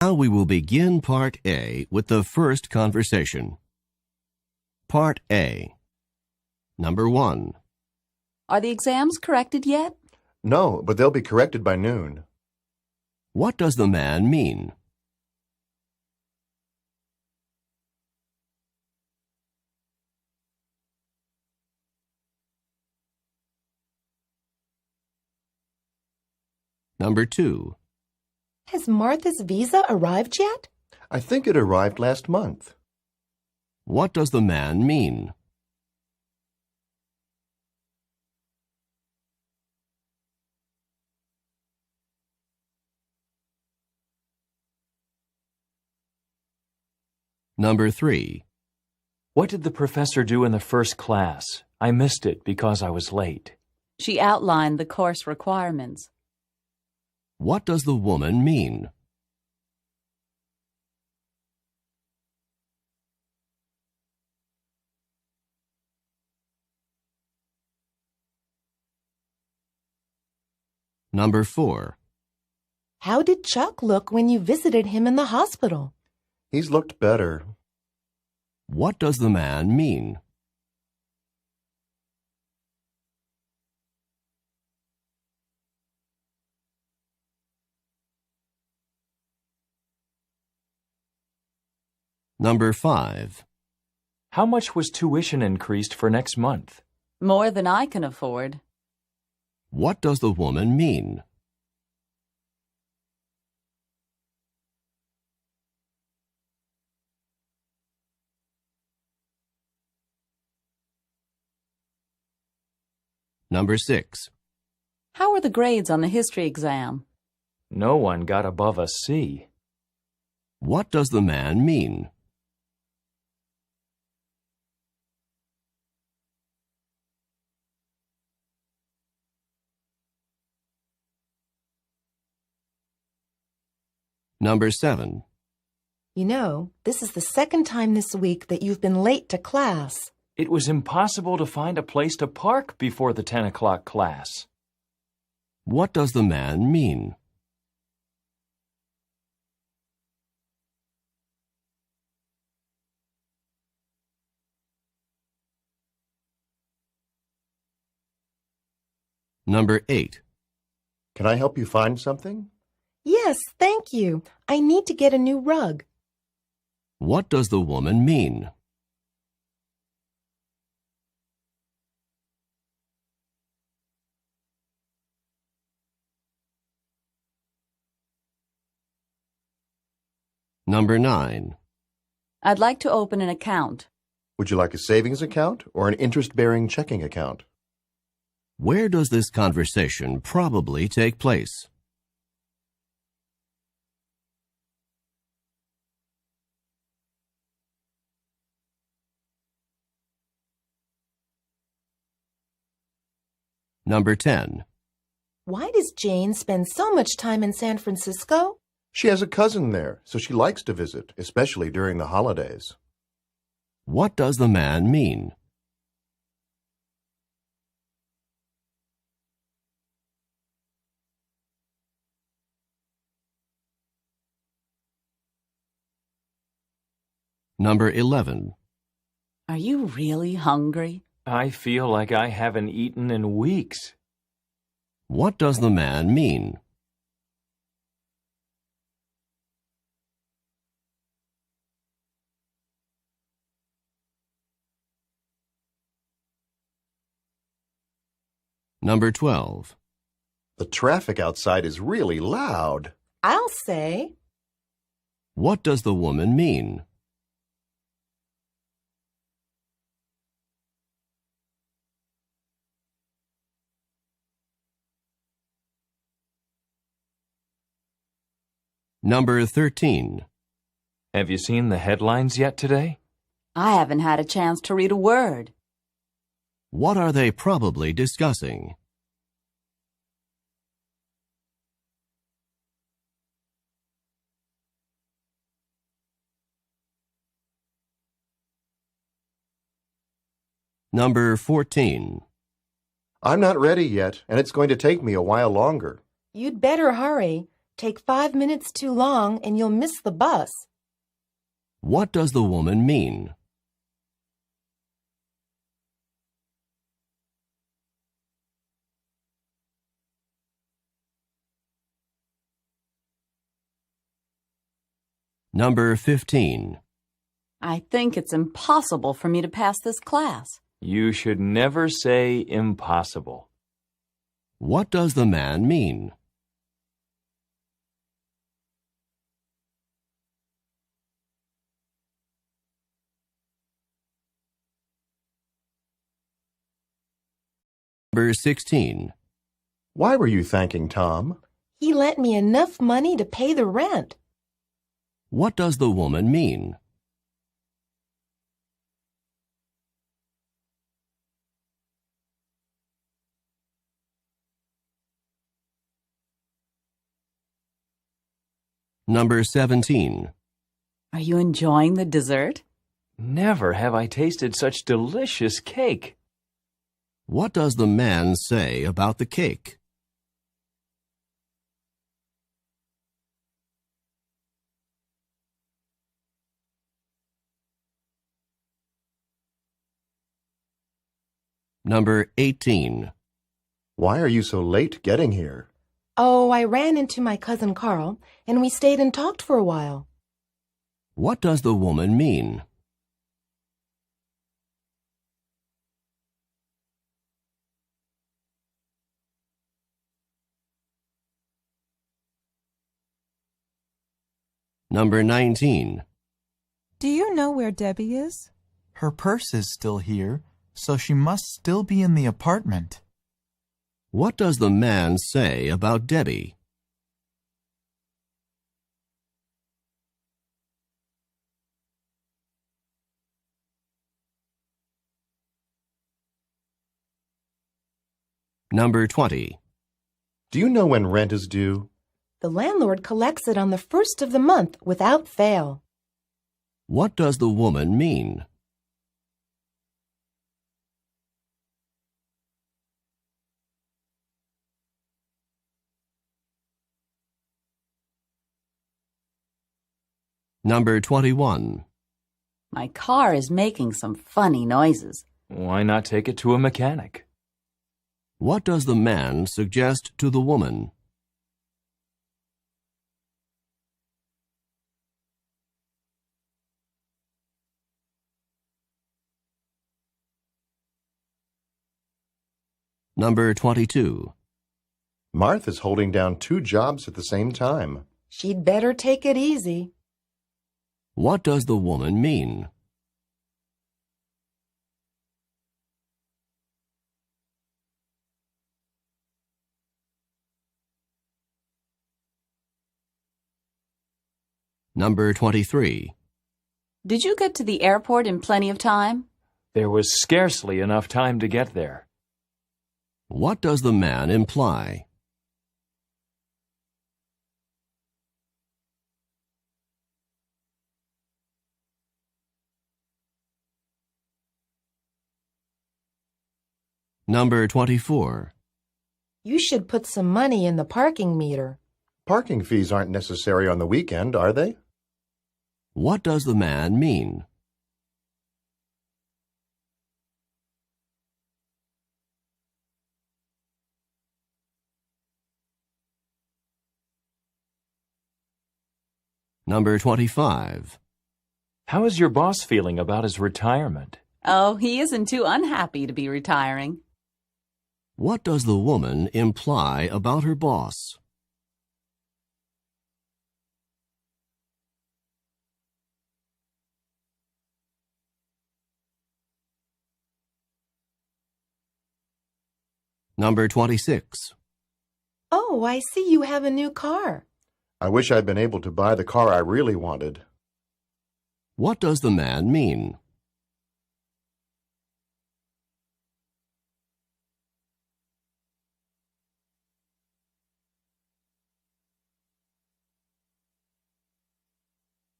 Now we will begin Part A with the first conversation. Part A. Number 1. Are the exams corrected yet? No, but they'll be corrected by noon. What does the man mean? Number 2. Has Martha's visa arrived yet? I think it arrived last month. What does the man mean? Number 3. What did the professor do in the first class? I missed it because I was late. She outlined the course requirements. What does the woman mean? Number 4. How did Chuck look when you visited him in the hospital? He's looked better. What does the man mean? Number 5. How much was tuition increased for next month? More than I can afford. What does the woman mean? Number 6. How are the grades on the history exam? No one got above a C. What does the man mean? Number 7. You know, this is the second time this week that you've been late to class. It was impossible to find a place to park before the 10 o'clock class. What does the man mean? Number 8. Can I help you find something? Yes, thank you. I need to get a new rug. What does the woman mean? Number 9. I'd like to open an account. Would you like a savings account or an interest-bearing checking account? Where does this conversation probably take place? Number 10. Why does Jane spend so much time in San Francisco? She has a cousin there, so she likes to visit, especially during the holidays. What does the man mean? Number 11. Are you really hungry? I feel like I haven't eaten in weeks. What does the man mean? Number 12. The traffic outside is really loud. I'll say. What does the woman mean? Number 13. Have you seen the headlines yet today? I haven't had a chance to read a word. What are they probably discussing? Number 14. I'm not ready yet, and it's going to take me a while longer. You'd better hurry. take 5 minutes too long and you'll miss the bus. What does the woman mean? Number 15. I think it's impossible for me to pass this class. You should never say impossible. What does the man mean? Number 16. Why were you thanking Tom? He lent me enough money to pay the rent. What does the woman mean? Number 17. Are you enjoying the dessert? Never have I tasted such delicious cake. What does the man say about the cake? Number 18. Why are you so late getting here? Oh, I ran into my cousin Carl, and we stayed and talked for a while. What does the woman mean? Number 19. Do you know where Debbie is? Her purse is still here, so she must still be in the apartment. What does the man say about Debbie? Number 20. Do you know when rent is due? The landlord collects it on the 1st of the month without fail. What does the woman mean? Number 21. My car is making some funny noises. Why not take it to a mechanic? What does the man suggest to the woman? Number 22. Martha's holding down 2 jobs at the same time. She'd better take it easy. What does the woman mean? Number 23. Did you get to the airport in plenty of time? There was scarcely enough time to get there. What does the man imply? Number 24. You should put some money in the parking meter. Parking fees aren't necessary on the weekend, are they? What does the man mean? Number 25. How is your boss feeling about his retirement? Oh, he isn't too unhappy to be retiring. What does the woman imply about her boss? Number 26. Oh, I see you have a new car. I wish I'd been able to buy the car I really wanted. What does the man mean?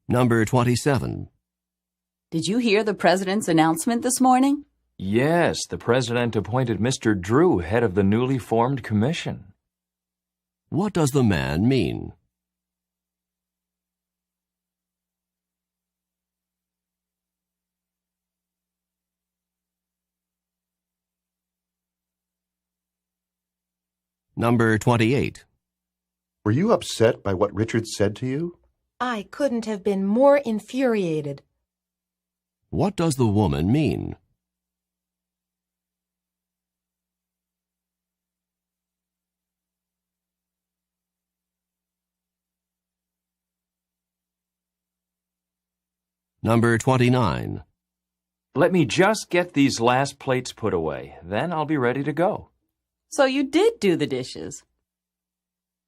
Number 27. Did you hear the president's announcement this morning? Yes, the president appointed Mr. Drew head of the newly formed commission. What does the man mean? Number 28. Were you upset by what Richard said to you? I couldn't have been more infuriated. What does the woman mean? Number 29. Let me just get these last plates put away. Then I'll be ready to go. So you did do the dishes.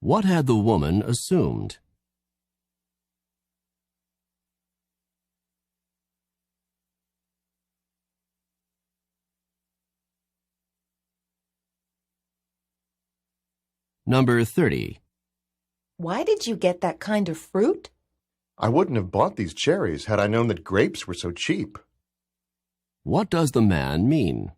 What had the woman assumed? Number 30. Why did you get that kind of fruit? I wouldn't have bought these cherries had I known that grapes were so cheap. What does the man mean?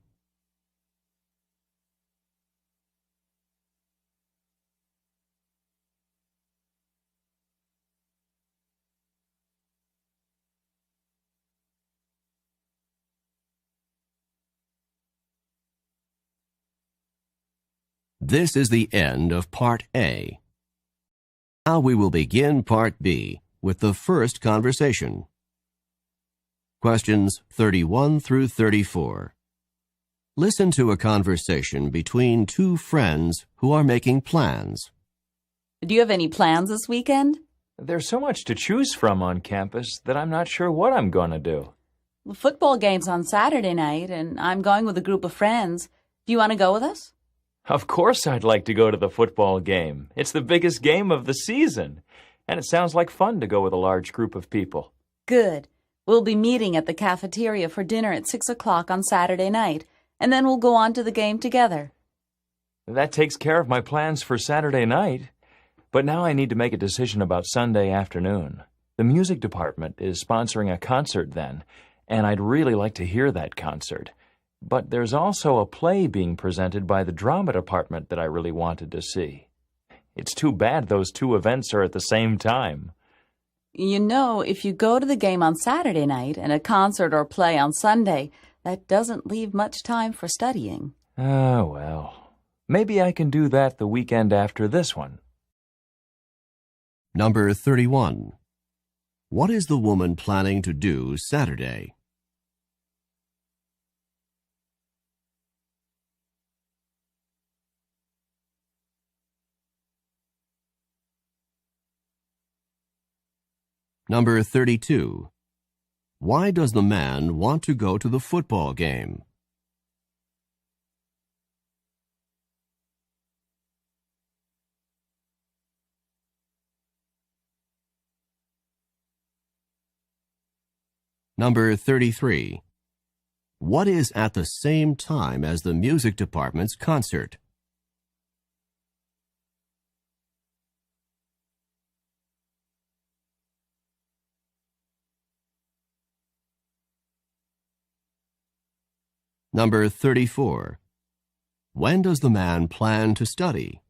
This is the end of Part A. Now we will begin Part B with the first conversation. Questions 31 through 34. Listen to a conversation between two friends who are making plans. Do you have any plans this weekend? There's so much to choose from on campus that I'm not sure what I'm going to do. The football game's on Saturday night, and I'm going with a group of friends. Do you want to go with us? Of course I'd like to go to the football game. It's the biggest game of the season, and it sounds like fun to go with a large group of people. Good. We'll be meeting at the cafeteria for dinner at 6 o'clock on Saturday night, and then we'll go on to the game together. That takes care of my plans for Saturday night. But now I need to make a decision about Sunday afternoon. The music department is sponsoring a concert then, and I'd really like to hear that concert. But there's also a play being presented by the drama department that I really wanted to see. It's too bad those two events are at the same time. You know, if you go to the game on Saturday night and a concert or play on Sunday, that doesn't leave much time for studying. Oh, well. Maybe I can do that the weekend after this one. Number 31. What is the woman planning to do Saturday? Number 32. Why does the man want to go to the football game? Number 33. What is at the same time as the music department's concert? Number 34. When does the man plan to study?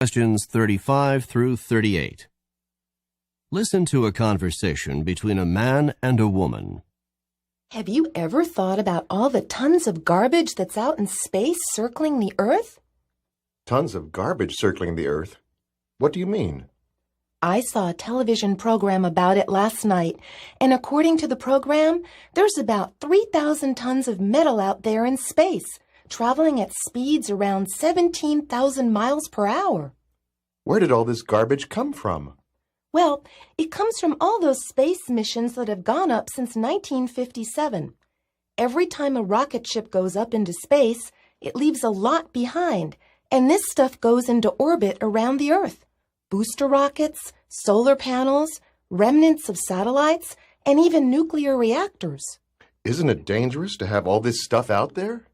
Questions 35 through 38. Listen to a conversation between a man and a woman. Have you ever thought about all the tons of garbage that's out in space circling the Earth? Tons of garbage circling the Earth. What do you mean? I saw a television program about it last night, and according to the program, there's about 3,000 tons of metal out there in space, traveling at speeds around 17,000 miles per hour. Where did all this garbage come from? Well, it comes from all those space missions that have gone up since 1957. Every time a rocket ship goes up into space, it leaves a lot behind, and this stuff goes into orbit around the Earth. Booster rockets, solar panels, remnants of satellites, and even nuclear reactors. Isn't it dangerous to have all this stuff out there?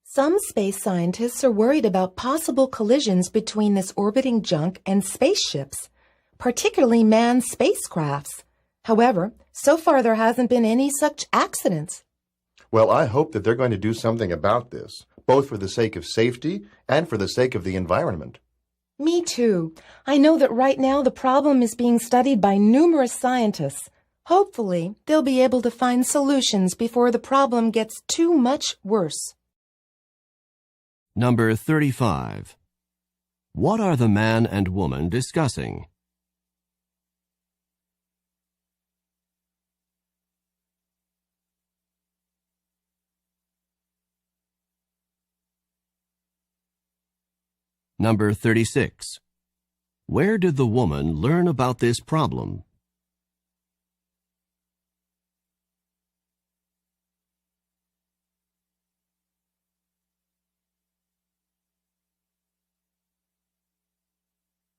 Some space scientists are worried about possible collisions between this orbiting junk and spaceships, particularly manned spacecrafts. However, so far there hasn't been any such accidents. Well, I hope that they're going to do something about this. both for the sake of safety and for the sake of the environment. Me too. I know that right now the problem is being studied by numerous scientists. Hopefully, they'll be able to find solutions before the problem gets too much worse. Number 35. What are the man and woman discussing? Number 36. Where did the woman learn about this problem?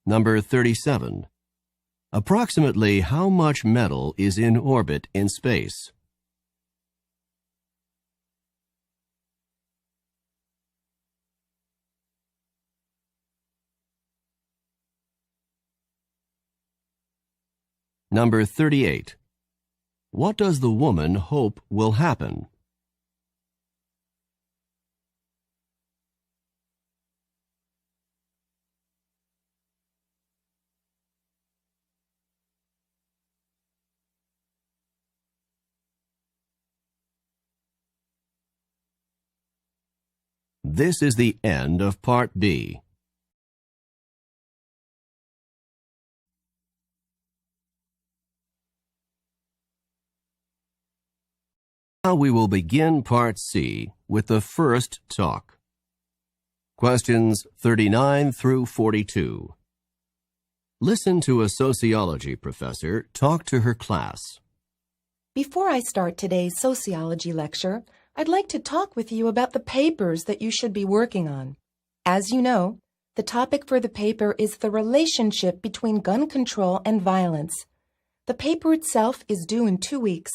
Number 37. Approximately how much metal is in orbit in space? Number 38. What does the woman hope will happen? This is the end of Part B. Now we will begin Part C with the first talk. Questions 39 through 42. Listen to a sociology professor talk to her class. Before I start today's sociology lecture, I'd like to talk with you about the papers that you should be working on. As you know, the topic for the paper is the relationship between gun control and violence. The paper itself is due in 2 weeks,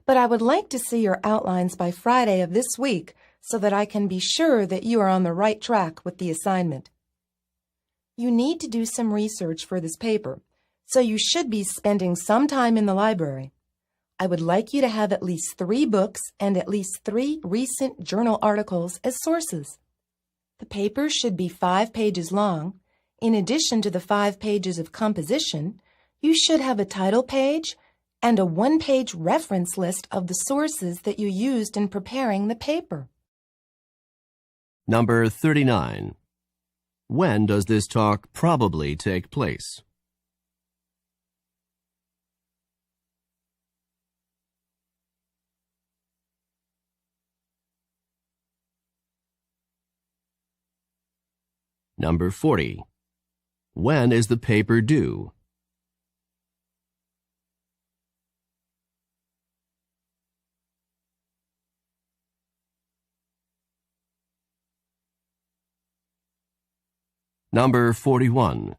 but I would like to see your outlines by Friday of this week so that I can be sure that you are on the right track with the assignment. You need to do some research for this paper, so you should be spending some time in the library. I would like you to have at least 3 books and at least 3 recent journal articles as sources. The paper should be 5 pages long. In addition to the 5 pages of composition, you should have a title page and a 1-page reference list of the sources that you used in preparing the paper. Number 39. When does this talk probably take place? Number 40. When is the paper due? Number 41.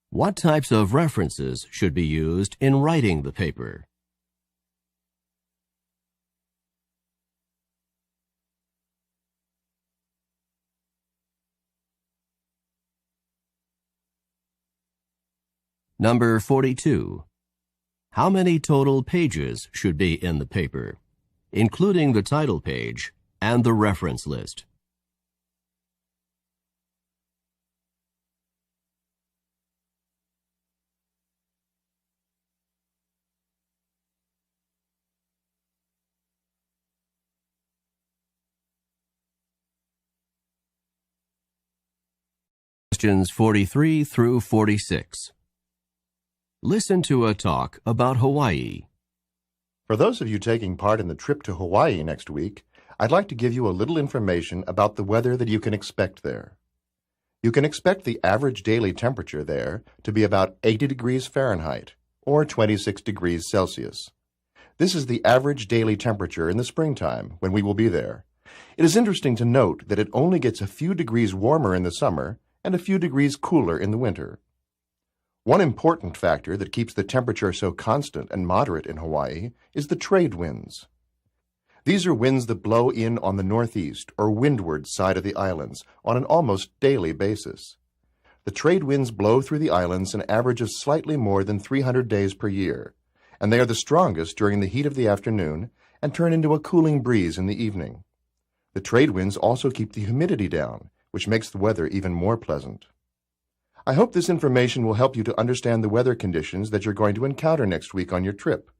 What types of references should be used in writing the paper? Number 42. How many total pages should be in the paper, including the title page and the reference list? Questions 43 through 46. Listen to a talk about Hawaii. For those of you taking part in the trip to Hawaii next week, I'd like to give you a little information about the weather that you can expect there. You can expect the average daily temperature there to be about 80 degrees Fahrenheit, or 26 degrees Celsius. This is the average daily temperature in the springtime when we will be there. It is interesting to note that it only gets a few degrees warmer in the summer and a few degrees cooler in the winter. One important factor that keeps the temperature so constant and moderate in Hawaii is the trade winds. These are winds that blow in on the northeast or windward side of the islands on an almost daily basis. The trade winds blow through the islands an average of slightly more than 300 days per year, and they are the strongest during the heat of the afternoon and turn into a cooling breeze in the evening. The trade winds also keep the humidity down, which makes the weather even more pleasant. I hope this information will help you to understand the weather conditions that you're going to encounter next week on your trip.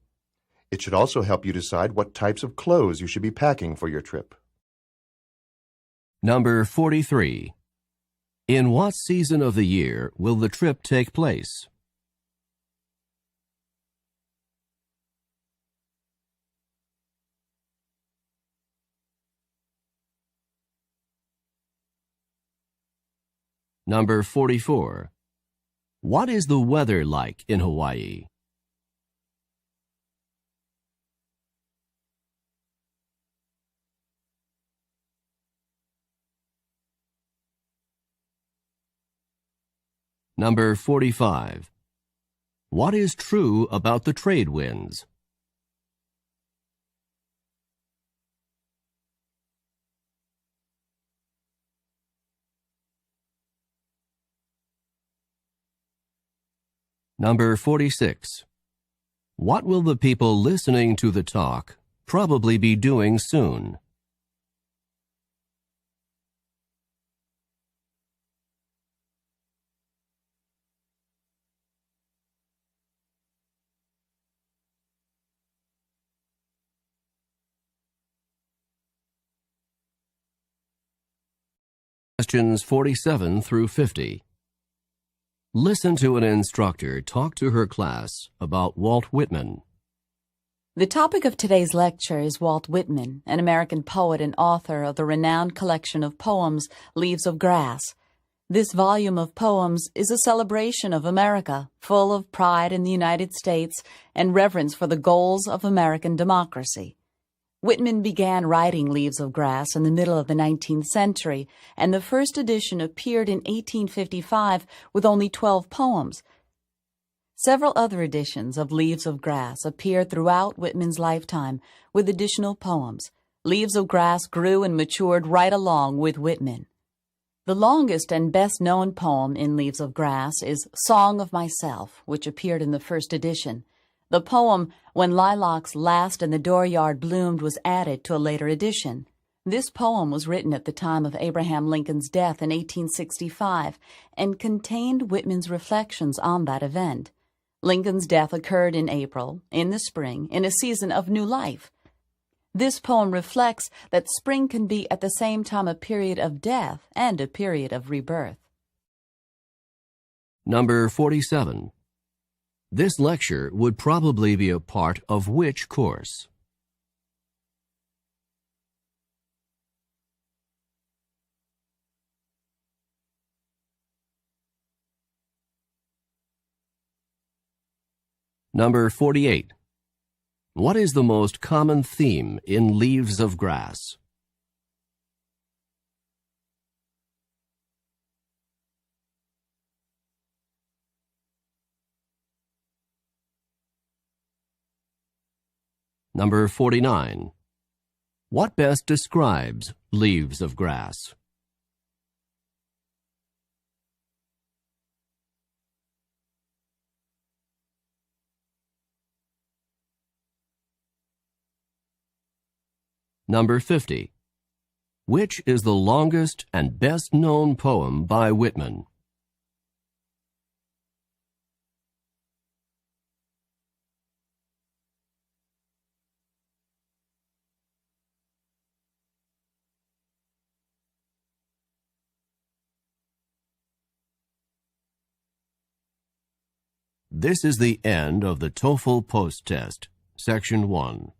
It should also help you decide what types of clothes you should be packing for your trip. Number 43. In what season of the year will the trip take place? Number 44. What is the weather like in Hawaii? Number 45. What is true about the trade winds? Number 46. What will the people listening to the talk probably be doing soon? Questions 47 through 50. Listen to an instructor talk to her class about Walt Whitman. The topic of today's lecture is Walt Whitman, an American poet and author of the renowned collection of poems, Leaves of Grass. This volume of poems is a celebration of America, full of pride in the United States and reverence for the goals of American democracy. Whitman began writing Leaves of Grass in the middle of the 19th century, and the first edition appeared in 1855 with only 12 poems. Several other editions of Leaves of Grass appeared throughout Whitman's lifetime with additional poems. Leaves of Grass grew and matured right along with Whitman. The longest and best-known poem in Leaves of Grass is Song of Myself, which appeared in the first edition. The poem, When Lilacs Last and the Dooryard Bloomed, was added to a later edition. This poem was written at the time of Abraham Lincoln's death in 1865 and contained Whitman's reflections on that event. Lincoln's death occurred in April, in the spring, in a season of new life. This poem reflects that spring can be at the same time a period of death and a period of rebirth. Number 47. This lecture would probably be a part of which course? Number 48. What is the most common theme in Leaves of Grass? Number 49. What best describes Leaves of Grass? Number 50. Which is the longest and best-known poem by Whitman? This is the end of the Toefl post test, Section 1.